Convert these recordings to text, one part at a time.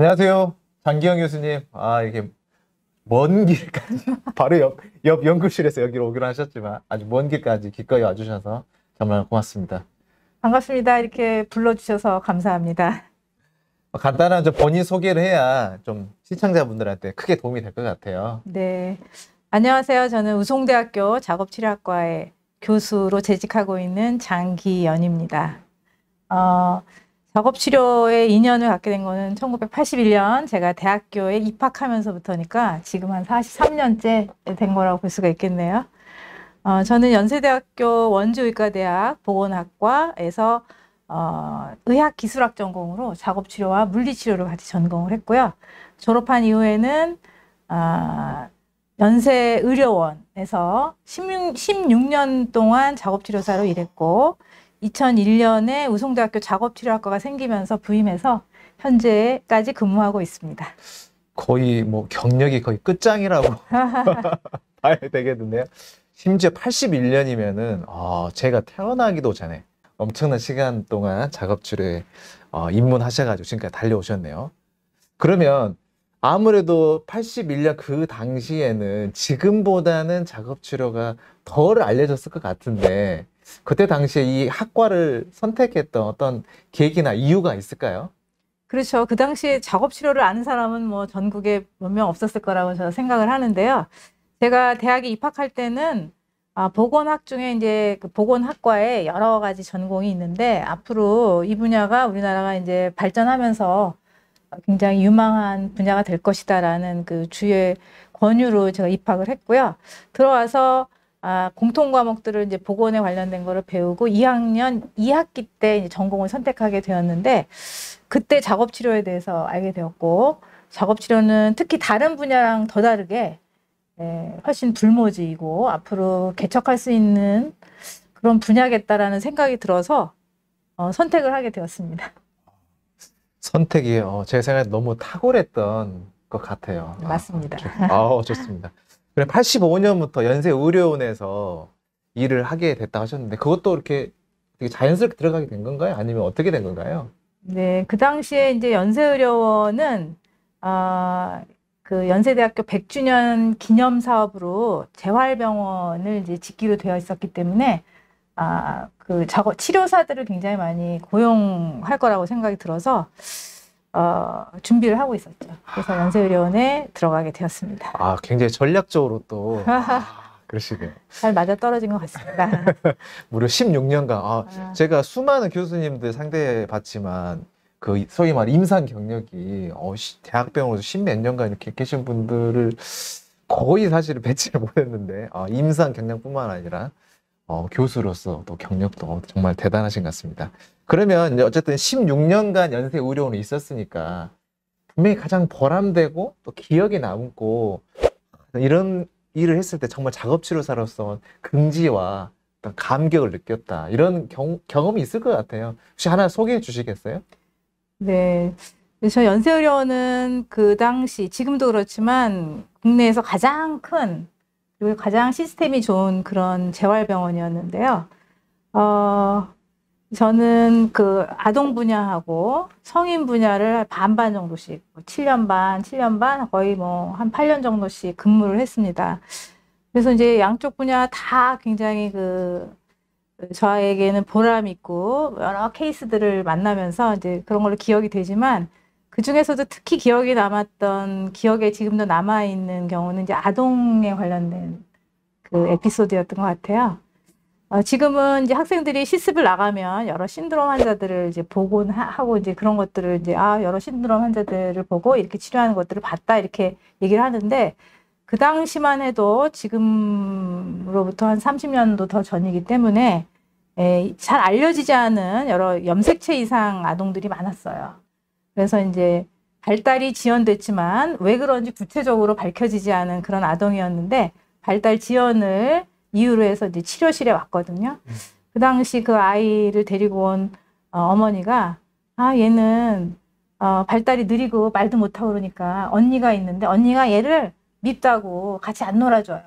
안녕하세요. 장기영 교수님. 이게 먼 길까지, 바로 옆 연구실에서 여기로 오기로 하셨지만 아주 먼 길까지 기꺼이 와주셔서 정말 고맙습니다. 반갑습니다. 이렇게 불러주셔서 감사합니다. 간단한 좀 본인 소개를 해야 좀 시청자분들한테 크게 도움이 될 것 같아요. 네. 안녕하세요. 저는 우송대학교 작업치료학과의 교수로 재직하고 있는 장기연입니다. 작업치료에 인연을 갖게 된 거는 1981년 제가 대학교에 입학하면서부터니까 지금 한 43년째 된 거라고 볼 수가 있겠네요. 저는 연세대학교 원주의과대학 보건학과에서 의학기술학 전공으로 작업치료와 물리치료를 같이 전공을 했고요. 졸업한 이후에는 연세의료원에서 16년 동안 작업치료사로 일했고 2001년에 우송대학교 작업치료학과가 생기면서 부임해서 현재까지 근무하고 있습니다. 거의 뭐 경력이 거의 끝장이라고 봐야 되겠는데요. 심지어 81년이면은 제가 태어나기도 전에 엄청난 시간 동안 작업치료에 입문하셔가지고 지금까지 달려오셨네요. 그러면 아무래도 81년 그 당시에는 지금보다는 작업치료가 덜 알려졌을 것 같은데 그때 당시에 이 학과를 선택했던 어떤 계기나 이유가 있을까요? 그렇죠. 그 당시에 작업치료를 아는 사람은 뭐 전국에 몇 명 없었을 거라고 저는 생각을 하는데요. 제가 대학에 입학할 때는 보건학 중에 이제 그 보건학과에 여러 가지 전공이 있는데 앞으로 이 분야가 우리나라가 이제 발전하면서 굉장히 유망한 분야가 될 것이다라는 그 주의 권유로 제가 입학을 했고요. 들어와서 공통 과목들을 이제 보건에 관련된 거를 배우고 2학년 2학기 때 이제 전공을 선택하게 되었는데 그때 작업치료에 대해서 알게 되었고 작업치료는 특히 다른 분야랑 더 다르게 훨씬 불모지이고 앞으로 개척할 수 있는 그런 분야겠다라는 생각이 들어서 선택을 하게 되었습니다. 선택이 제 생각에 너무 탁월했던 것 같아요. 맞습니다. 좋습니다. 그래 85년부터 연세의료원에서 일을 하게 됐다 하셨는데 그것도 이렇게 되게 자연스럽게 들어가게 된 건가요? 아니면 어떻게 된 건가요? 네, 그 당시에 이제 연세의료원은 그 연세대학교 100주년 기념 사업으로 재활병원을 이제 짓기로 되어 있었기 때문에 그 치료사들을 굉장히 많이 고용할 거라고 생각이 들어서 준비를 하고 있었죠. 그래서 연세의료원에 들어가게 되었습니다. 굉장히 전략적으로 또 그러시네요. 잘 맞아 떨어진 것 같습니다. 무려 16년간 제가 수많은 교수님들 상대해 봤지만 그 소위 말 임상 경력이 대학병원에서 10몇 년간 이렇게 계신 분들을 거의 사실 뵙지를 못했는데 임상 경력뿐만 아니라 교수로서 또 경력도 정말 대단하신 것 같습니다. 그러면 이제 어쨌든 16년간 연세의료원에 있었으니까 분명히 가장 보람되고 또 기억에 남고 이런 일을 했을 때 정말 작업치료사로서 긍지와 어떤 감격을 느꼈다 이런 경험이 있을 것 같아요. 혹시 하나 소개해 주시겠어요? 네, 저 연세의료원은 그 당시 지금도 그렇지만 국내에서 가장 큰 그리고 가장 시스템이 좋은 그런 재활병원이었는데요. 저는 그 아동 분야하고 성인 분야를 반반 정도씩 7년 반, 7년 반 거의 뭐 한 8년 정도씩 근무를 했습니다. 그래서 이제 양쪽 분야 다 굉장히 저에게는 보람 있고 여러 케이스들을 만나면서 이제 그런 걸로 기억이 되지만 그 중에서도 특히 기억에 남았던 기억에 지금도 남아 있는 경우는 이제 아동에 관련된 그 에피소드였던 것 같아요. 지금은 이제 학생들이 실습을 나가면 여러 신드롬 환자들을 이제 보곤 하고 이제 그런 것들을 이제 여러 신드롬 환자들을 보고 이렇게 치료하는 것들을 봤다 이렇게 얘기를 하는데 그 당시만 해도 지금으로부터 한 30년도 더 전이기 때문에 잘 알려지지 않은 여러 염색체 이상 아동들이 많았어요. 그래서 이제 발달이 지연됐지만 왜 그런지 구체적으로 밝혀지지 않은 그런 아동이었는데 발달 지연을 이유로 해서 이제 치료실에 왔거든요. 그 당시 그 아이를 데리고 온 어머니가 얘는 발달이 느리고 말도 못하고 그러니까 언니가 있는데 언니가 얘를 밉다고 같이 안 놀아줘요.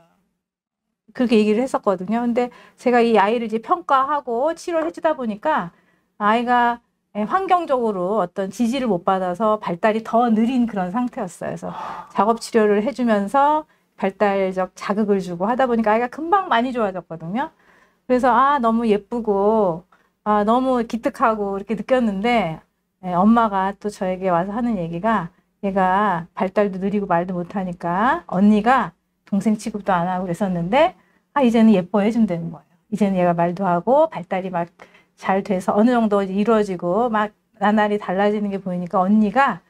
그렇게 얘기를 했었거든요. 근데 제가 이 아이를 이제 평가하고 치료를 해주다 보니까 아이가 환경적으로 어떤 지지를 못 받아서 발달이 더 느린 그런 상태였어요. 그래서 작업 치료를 해주면서 발달적 자극을 주고 하다 보니까 아이가 금방 많이 좋아졌거든요. 그래서 너무 예쁘고 너무 기특하고 이렇게 느꼈는데 엄마가 또 저에게 와서 하는 얘기가 얘가 발달도 느리고 말도 못하니까 언니가 동생 취급도 안 하고 그랬었는데 이제는 예뻐해 준다는 거예요. 이제는 얘가 말도 하고 발달이 막 잘 돼서 어느 정도 이루어지고 막 나날이 달라지는 게 보이니까 언니가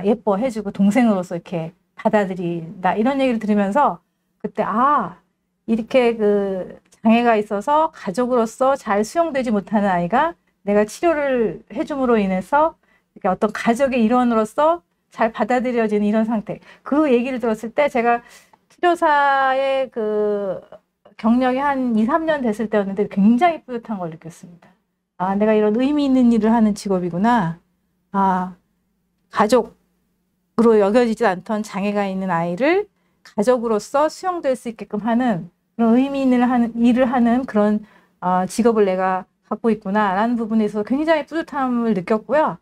예뻐해주고 동생으로서 이렇게 받아들인다 이런 얘기를 들으면서 그때 이렇게 그 장애가 있어서 가족으로서 잘 수용되지 못하는 아이가 내가 치료를 해줌으로 인해서 이렇게 어떤 가족의 일원으로서 잘 받아들여지는 이런 상태. 그 얘기를 들었을 때 제가 치료사의 그 경력이 한 2, 3년 됐을 때였는데 굉장히 뿌듯한 걸 느꼈습니다. 내가 이런 의미 있는 일을 하는 직업이구나. 가족으로 여겨지지 않던 장애가 있는 아이를 가족으로서 수용될 수 있게끔 하는 그런 의미 있는 일을 하는 그런 직업을 내가 갖고 있구나라는 부분에 있어서 굉장히 뿌듯함을 느꼈고요.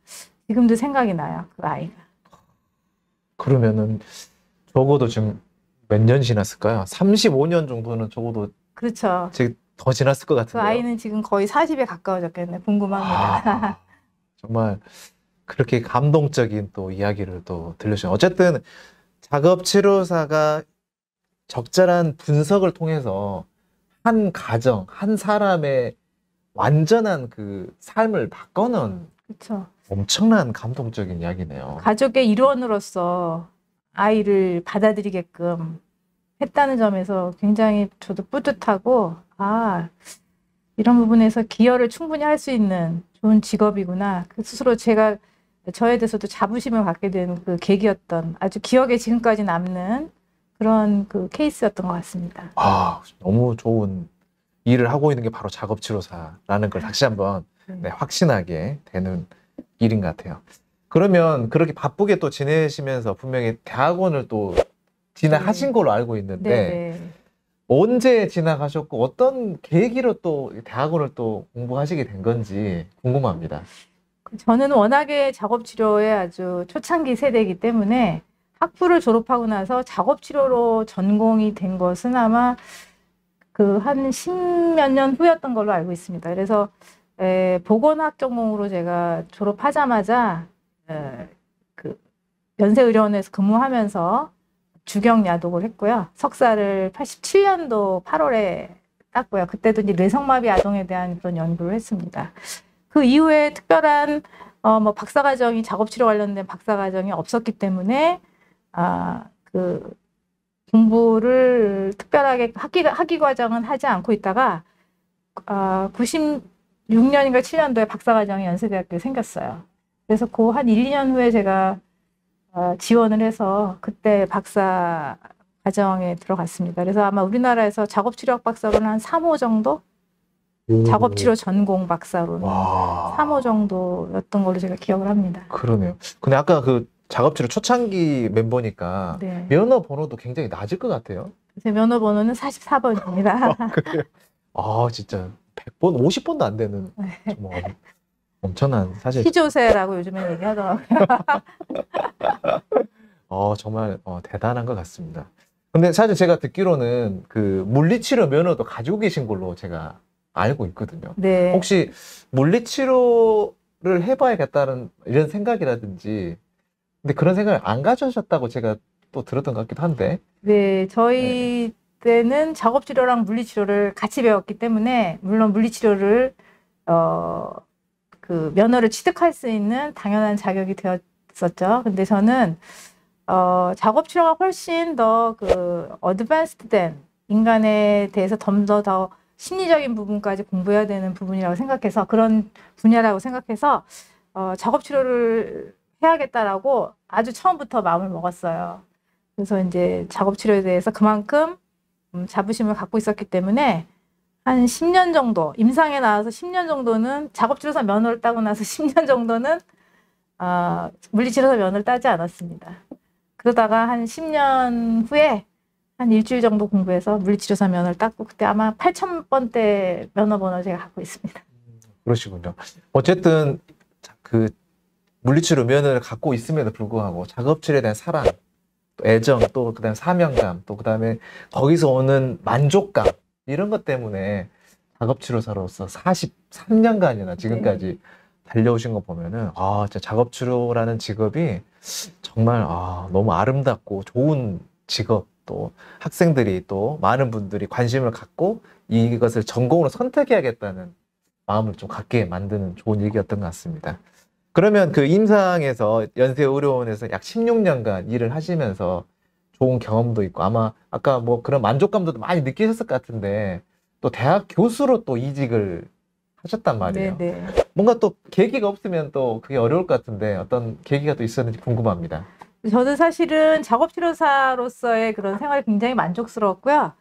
지금도 생각이 나요. 그 아이가. 그러면은 적어도 지금 몇 년 지났을까요? 35년 정도는 적어도 그렇죠. 지금 더 지났을 것 그 같은데요. 아이는 지금 거의 40에 가까워졌겠네. 궁금합니다. 정말 그렇게 감동적인 또 이야기를 또 들려주셨어요. 어쨌든 작업치료사가 적절한 분석을 통해서 한 가정, 한 사람의 완전한 그 삶을 바꿔놓은 그렇죠. 엄청난 감동적인 이야기네요. 가족의 일원으로서 아이를 받아들이게끔 했다는 점에서 굉장히 저도 뿌듯하고 이런 부분에서 기여를 충분히 할 수 있는 좋은 직업이구나. 그 스스로 제가 저에 대해서도 자부심을 갖게 된 그 계기였던 아주 기억에 지금까지 남는 그런 그 케이스였던 것 같습니다. 너무 좋은 일을 하고 있는 게 바로 작업치료사라는 걸 다시 한번 확신하게 되는 일인 것 같아요. 그러면 그렇게 바쁘게 또 지내시면서 분명히 대학원을 또 진학하신 걸로 알고 있는데 언제 진학하셨고 어떤 계기로 또 대학원을 또 공부하시게 된 건지 궁금합니다. 저는 워낙에 작업치료에 아주 초창기 세대이기 때문에 학부를 졸업하고 나서 작업치료로 전공이 된 것은 아마 그 한 10몇 년 후였던 걸로 알고 있습니다. 그래서 보건학 전공으로 제가 졸업하자마자 그 연세의료원에서 근무하면서 주경야독을 했고요. 석사를 87년도 8월에 땄고요. 그때도 이제 뇌성마비 아동에 대한 그런 연구를 했습니다. 그 이후에 특별한 박사과정이 작업치료 관련된 박사과정이 없었기 때문에 그 공부를 특별하게 학위 과정은 하지 않고 있다가 96년인가 7년도에 박사과정이 연세대학교에 생겼어요. 그래서 그 한 1, 2년 후에 제가 지원을 해서 그때 박사 과정에 들어갔습니다. 그래서 아마 우리나라에서 작업치료학 박사로는 한 3호 정도? 작업치료 전공 박사로는 3호 정도였던 걸로 제가 기억을 합니다. 그러네요. 근데 아까 그 작업치료 초창기 멤버니까 면허 번호도 굉장히 낮을 것 같아요. 제 면허 번호는 44번입니다. 그래요? 진짜 100번, 50번도 안 되는 정말 엄청난 사실. 시조세라고 요즘에 얘기하더라고요. 정말 대단한 것 같습니다. 근데 사실 제가 듣기로는 그 물리치료 면허도 가지고 계신 걸로 제가 알고 있거든요. 네. 혹시 물리치료를 해봐야겠다는 이런 생각이라든지 근데 그런 생각을 안 가져셨다고 제가 또 들었던 것 같기도 한데. 네, 저희 때는 작업치료랑 물리치료를 같이 배웠기 때문에 물론 물리치료를 그 면허를 취득할 수 있는 당연한 자격이 되었었죠. 근데 저는 작업치료가 훨씬 더 그 어드밴스드 된 인간에 대해서 더 심리적인 부분까지 공부해야 되는 부분이라고 생각해서 그런 분야라고 생각해서 작업치료를 해야겠다라고 아주 처음부터 마음을 먹었어요. 그래서 이제 작업치료에 대해서 그만큼 자부심을 갖고 있었기 때문에 한 10년 정도, 임상에 나와서 10년 정도는 작업치료사 면허를 따고 나서 10년 정도는 물리치료사 면허를 따지 않았습니다. 그러다가 한 10년 후에 한 일주일 정도 공부해서 물리치료사 면허를 땄고 그때 아마 8,000번대 면허 번호 제가 갖고 있습니다. 그러시군요. 어쨌든 그 물리치료 면허를 갖고 있음에도 불구하고 작업치료에 대한 사랑, 또 애정, 또 그다음에 사명감, 또 그다음에 거기서 오는 만족감 이런 것 때문에 작업치료사로서 43년간이나 지금까지 달려오신 거 보면은 진짜 작업치료라는 직업이 정말 너무 아름답고 좋은 직업, 또 학생들이 또 많은 분들이 관심을 갖고 이것을 전공으로 선택해야겠다는 마음을 좀 갖게 만드는 좋은 얘기였던 것 같습니다. 그러면 그 임상에서 연세의료원에서 약 16년간 일을 하시면서 좋은 경험도 있고 아마 아까 뭐 그런 만족감도 많이 느끼셨을 것 같은데 또 대학 교수로 또 이직을 하셨단 말이에요. 네네. 뭔가 또 계기가 없으면 또 그게 어려울 것 같은데 어떤 계기가 또 있었는지 궁금합니다. 저는 사실은 작업치료사로서의 그런 생활이 굉장히 만족스러웠고요.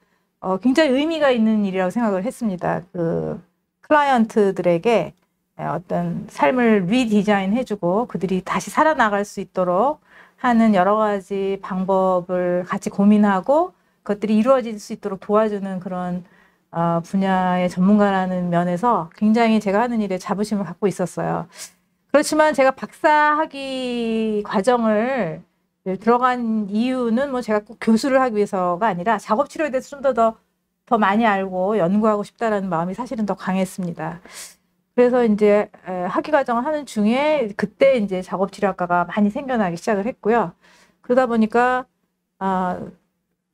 굉장히 의미가 있는 일이라고 생각을 했습니다. 그 클라이언트들에게 어떤 삶을 리디자인 해주고 그들이 다시 살아나갈 수 있도록 하는 여러 가지 방법을 같이 고민하고 그것들이 이루어질 수 있도록 도와주는 그런 분야의 전문가라는 면에서 굉장히 제가 하는 일에 자부심을 갖고 있었어요. 그렇지만 제가 박사학위 과정을 들어간 이유는 뭐 제가 꼭 교수를 하기 위해서가 아니라 작업치료에 대해서 좀 더 많이 알고 연구하고 싶다라는 마음이 사실은 더 강했습니다. 그래서 이제 학위 과정을 하는 중에 그때 이제 작업치료학과가 많이 생겨나기 시작을 했고요. 그러다 보니까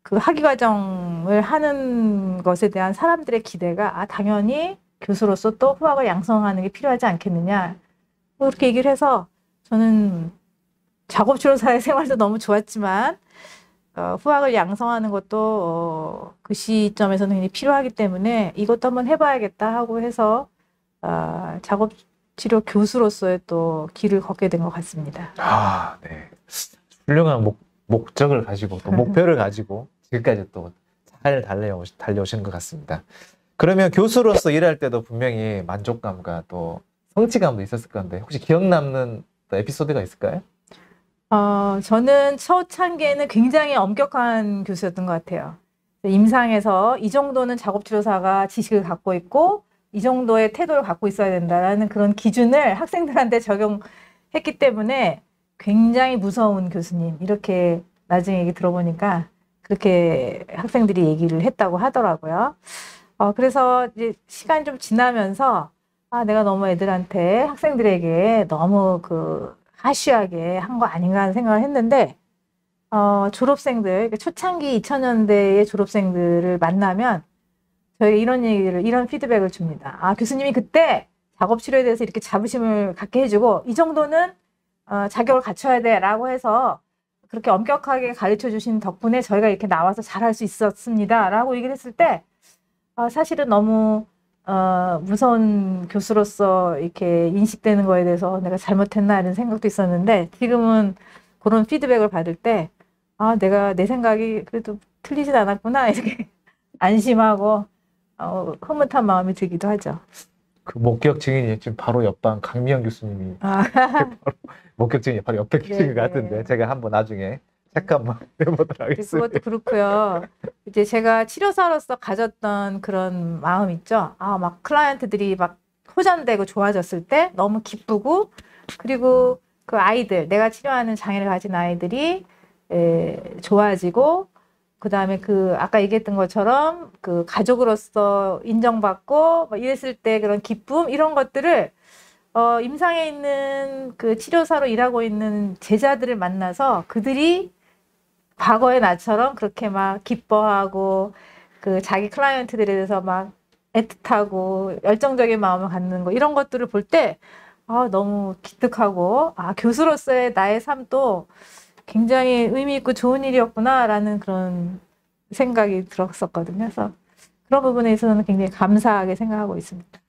그 학위 과정을 하는 것에 대한 사람들의 기대가 당연히 교수로서 또 후학을 양성하는 게 필요하지 않겠느냐. 그렇게 얘기를 해서 저는 작업치료사의 생활도 너무 좋았지만 후학을 양성하는 것도 그 시점에서는 굉장히 필요하기 때문에 이것도 한번 해봐야겠다 하고 해서 작업치료 교수로서의 또 길을 걷게 된 것 같습니다. 네. 훌륭한 목적을 가지고 또 목표를 가지고 지금까지 또 잘 달려오신 것 같습니다. 그러면 교수로서 일할 때도 분명히 만족감과 또 성취감도 있었을 건데 혹시 기억 남는 또 에피소드가 있을까요? 저는 초창기에는 굉장히 엄격한 교수였던 것 같아요. 임상에서 이 정도는 작업치료사가 지식을 갖고 있고 이 정도의 태도를 갖고 있어야 된다라는 그런 기준을 학생들한테 적용했기 때문에 굉장히 무서운 교수님 이렇게 나중에 얘기 들어보니까 그렇게 학생들이 얘기를 했다고 하더라고요. 그래서 이제 시간이 좀 지나면서 내가 너무 애들한테 학생들에게 너무 하쉬하게 한 거 아닌가 하는 생각을 했는데 졸업생들 초창기 2000년대의 졸업생들을 만나면 저희 이런 피드백을 줍니다. 교수님이 그때 작업치료에 대해서 이렇게 자부심을 갖게 해주고 이 정도는 자격을 갖춰야 돼라고 해서 그렇게 엄격하게 가르쳐 주신 덕분에 저희가 이렇게 나와서 잘할 수 있었습니다라고 얘기를 했을 때 사실은 너무 무서운 교수로서 이렇게 인식되는 거에 대해서 내가 잘못했나 이런 생각도 있었는데 지금은 그런 피드백을 받을 때 내가 내 생각이 그래도 틀리진 않았구나 이렇게 안심하고 흐뭇한 마음이 들기도 하죠. 그 목격 증인이 지금 바로 옆방 강미영 교수님이 바로 목격 증인이 바로 옆에 계신 것 같은데 제가 한번 나중에 체크 한번 해보도록 하겠습니다. 그것도 그렇고요. 이제 제가 치료사로서 가졌던 그런 마음 있죠. 막 클라이언트들이 막 호전되고 좋아졌을 때 너무 기쁘고 그리고 그 아이들 내가 치료하는 장애를 가진 아이들이 좋아지고 그다음에 아까 얘기했던 것처럼 그 가족으로서 인정받고 뭐 이랬을 때 그런 기쁨 이런 것들을 임상에 있는 그 치료사로 일하고 있는 제자들을 만나서 그들이 과거의 나처럼 그렇게 막 기뻐하고 자기 클라이언트들에 대해서 막 애틋하고 열정적인 마음을 갖는 거 이런 것들을 볼 때 너무 기특하고 교수로서의 나의 삶도 굉장히 의미 있고 좋은 일이었구나라는 그런 생각이 들었었거든요. 그래서 그런 부분에 있어서는 굉장히 감사하게 생각하고 있습니다.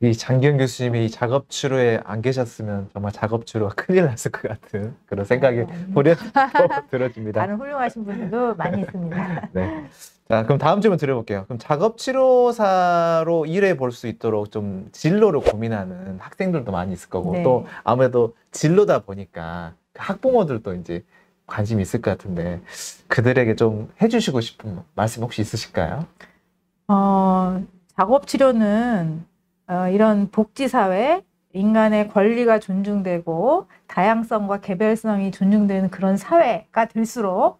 이 장기영 교수님이 이 작업치료에 안 계셨으면 정말 작업치료가 큰일 났을 것 같은 그런 생각이 들어집니다. 다른 훌륭하신 분들도 많이 있습니다. 네. 자, 그럼 다음 질문 드려볼게요. 그럼 작업치료사로 일해 볼 수 있도록 좀 진로를 고민하는 학생들도 많이 있을 거고 네. 또 아무래도 진로다 보니까 학부모들도 이제 관심이 있을 것 같은데 그들에게 좀 해주시고 싶은 말씀 혹시 있으실까요? 작업치료는 이런 복지사회, 인간의 권리가 존중되고 다양성과 개별성이 존중되는 그런 사회가 될수록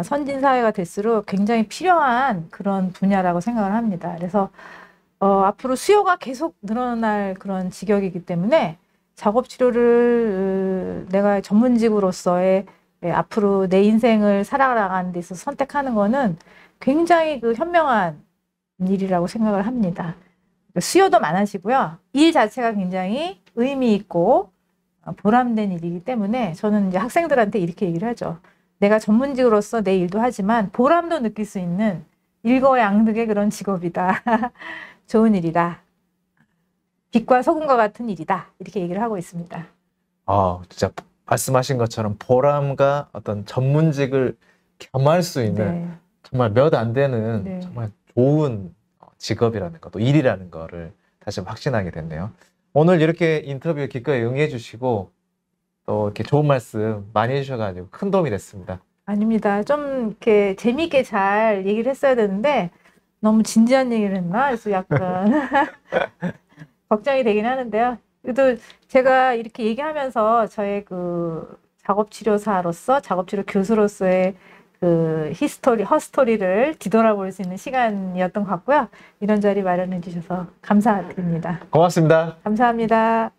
선진 사회가 될수록 굉장히 필요한 그런 분야라고 생각을 합니다. 그래서 앞으로 수요가 계속 늘어날 그런 직역이기 때문에 작업 치료를 내가 전문직으로서의 앞으로 내 인생을 살아가는 데 있어서 선택하는 거는 굉장히 그 현명한 일이라고 생각을 합니다. 수요도 많아지고요. 일 자체가 굉장히 의미 있고 보람된 일이기 때문에 저는 이제 학생들한테 이렇게 얘기를 하죠. 내가 전문직으로서 내 일도 하지만 보람도 느낄 수 있는 일거양득의 그런 직업이다. 좋은 일이다. 빛과 소금과 같은 일이다. 이렇게 얘기를 하고 있습니다. 진짜 말씀하신 것처럼 보람과 어떤 전문직을 겸할 수 있는 네. 정말 몇 안 되는 네. 정말 좋은 직업이라는 것, 또 일이라는 거를 다시 확신하게 됐네요. 오늘 이렇게 인터뷰에 기꺼이 응해 주시고 또 이렇게 좋은 말씀 많이 해주셔가지고 큰 도움이 됐습니다. 아닙니다. 좀 이렇게 재미있게 잘 얘기를 했어야 되는데 너무 진지한 얘기를 했나? 그래서 약간 걱정이 되긴 하는데요. 그래도 제가 이렇게 얘기하면서 저의 그 작업치료사로서, 작업치료 교수로서의 그 허스토리를 뒤돌아볼 수 있는 시간이었던 것 같고요. 이런 자리 마련해 주셔서 감사드립니다. 고맙습니다. 감사합니다.